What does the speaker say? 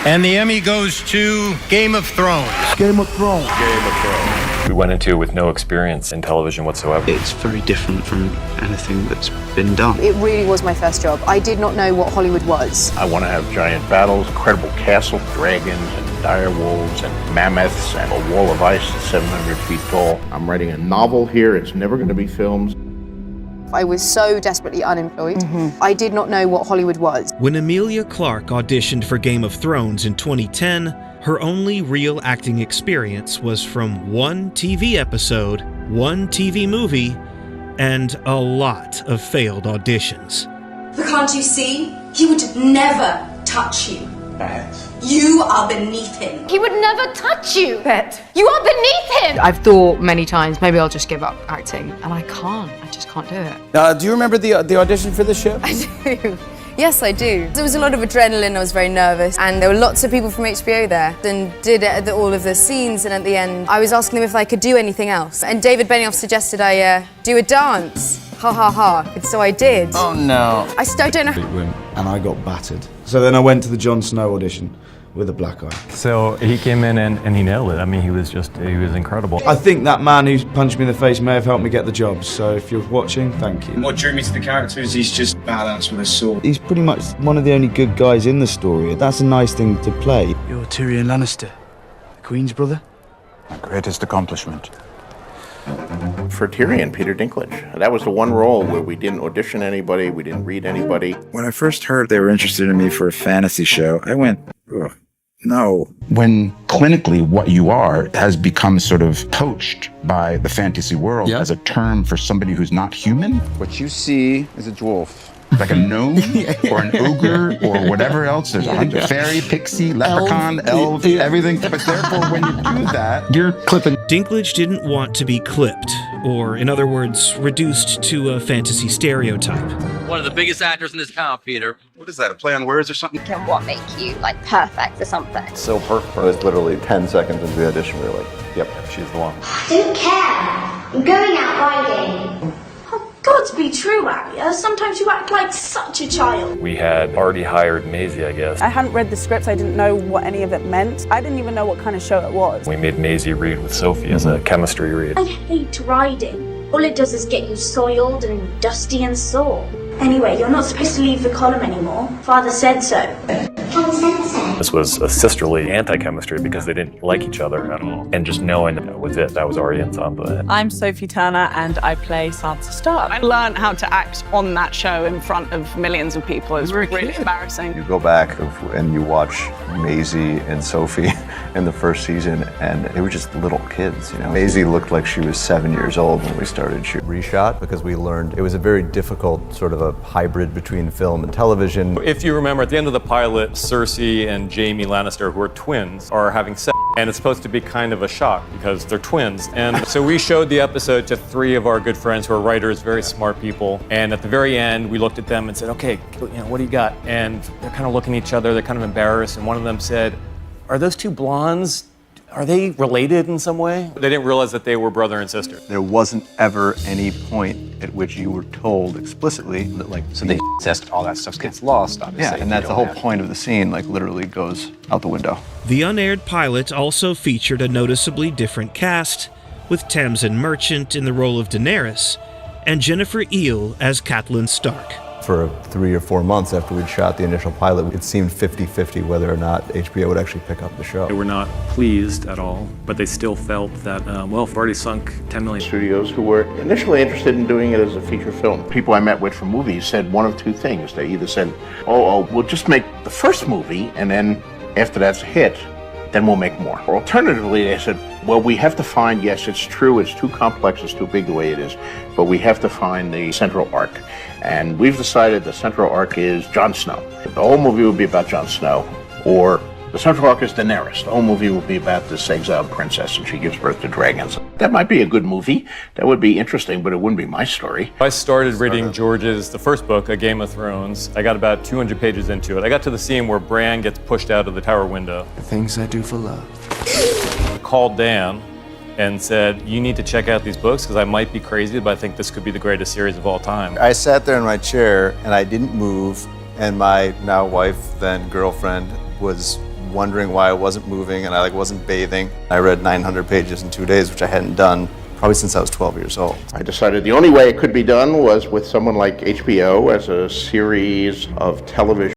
And the Emmy goes to Game of Thrones. Game of Thrones. Game of Thrones. We went into it with no experience in television whatsoever. It's very different from anything that's been done. It really was my first job. I did not know what Hollywood was. I want to have giant battles, incredible castle, dragons, and dire wolves, and mammoths, and a wall of ice that's 700 feet tall. I'm writing a novel here. It's never going to be filmed. I was so desperately unemployed. I did not know what Hollywood was. When Emilia Clarke auditioned for Game of Thrones in 2010, her only real acting experience was from one TV episode, one TV movie, and a lot of failed auditions. But can't you see? He would never touch you. You are beneath him. He would never touch you. Bet. You are beneath him. I've thought many times, maybe I'll just give up acting. And I can't. I just can't do it. Do you remember the audition for this show? I do. Yes, I do. There was a lot of adrenaline. I was very nervous. And there were lots of people from HBO there and did all of the scenes. And at the end, I was asking them if I could do anything else. And David Benioff suggested I do a dance. Ha ha ha. And so I did. Oh no. I don't know. And I got battered. So then I went to the Jon Snow audition with a black eye. So he came in and he nailed it. I mean, he was incredible. I think that man who punched me in the face may have helped me get the job. So if you're watching, thank you. What drew me to the character is he's just badass with a sword. He's pretty much one of the only good guys in the story. That's a nice thing to play. You're Tyrion Lannister, the Queen's brother. My greatest accomplishment. For Tyrion, Peter Dinklage. That was the one role where we didn't audition anybody, we didn't read anybody. When I first heard they were interested in me for a fantasy show, I went, ugh, no. When clinically what you are has become sort of poached by the fantasy world as a term for somebody who's not human. What you see is a dwarf. Like a gnome or an ogre or whatever else. There's a fairy, pixie, leprechaun, elf, everything. But therefore, when you do that, you're clipping. Dinklage didn't want to be clipped, or in other words, reduced to a fantasy stereotype. One of the biggest actors in this town, Peter. What is that, a play on words or something? Can what make you like perfect or something? So perfect. It was literally 10 seconds into the audition, we were like, yep, she's the one. I don't care. I'm going out riding. God to be true, Aria. Sometimes you act like such a child. We had already hired Maisie, I guess. I hadn't read the script. I didn't know what any of it meant. I didn't even know what kind of show it was. We made Maisie read with Sophie as a chemistry read. I hate riding. All it does is get you soiled and dusty and sore. Anyway, you're not supposed to leave the column anymore. Father said so. Father said so. This was a sisterly anti-chemistry because they didn't like each other at all. And just knowing that was it, that was already on top of it. I'm Sophie Turner and I play Sansa Stark. I learned how to act on that show in front of millions of people. It was really embarrassing. You go back and you watch Maisie and Sophie in the first season, and they were just little kids, you know. Maisie looked like she was 7 years old when we started shooting. Reshot because we learned it was a very difficult sort of a hybrid between film and television. If you remember, at the end of the pilot, Cersei and Jaime Lannister, who are twins, are having sex. And it's supposed to be kind of a shock because they're twins. And so we showed the episode to 3 of our good friends who are writers, very smart people. And at the very end, we looked at them and said, okay, what do you got? And they're kind of looking at each other, they're kind of embarrassed. And one of them said, are those 2 blondes? Are they related in some way? They didn't realize that they were brother and sister. There wasn't ever any point at which you were told explicitly that, like, So the incest, all that stuff gets lost, obviously. Yeah, and that's the whole point of the scene, like literally goes out the window. The unaired pilot also featured a noticeably different cast, with Tamsin Merchant in the role of Daenerys and Jennifer Eel as Catelyn Stark. For 3 or 4 months after we'd shot the initial pilot, it seemed 50-50 whether or not HBO would actually pick up the show. They were not pleased at all, but they still felt that, well, we've already sunk 10 million. Studios who were initially interested in doing it as a feature film. People I met with from movies said one of 2 things. They either said, oh, we'll just make the first movie, and then after that's a hit, then we'll make more. Or alternatively, they said, well, we have to find, yes, it's true, it's too complex, it's too big the way it is, but we have to find the central arc. And we've decided the central arc is Jon Snow. The whole movie will be about Jon Snow, or the central arc is Daenerys. The whole movie will be about this exiled princess and she gives birth to dragons. That might be a good movie. That would be interesting, but it wouldn't be my story. I started reading the first book, A Game of Thrones. I got about 200 pages into it. I got to the scene where Bran gets pushed out of the tower window. The things I do for love. I called Dan and said, you need to check out these books because I might be crazy, but I think this could be the greatest series of all time. I sat there in my chair and I didn't move, and my now wife, then girlfriend, was wondering why I wasn't moving and I wasn't bathing. I read 900 pages in 2 days, which I hadn't done probably since I was 12 years old. I decided the only way it could be done was with someone like HBO as a series of television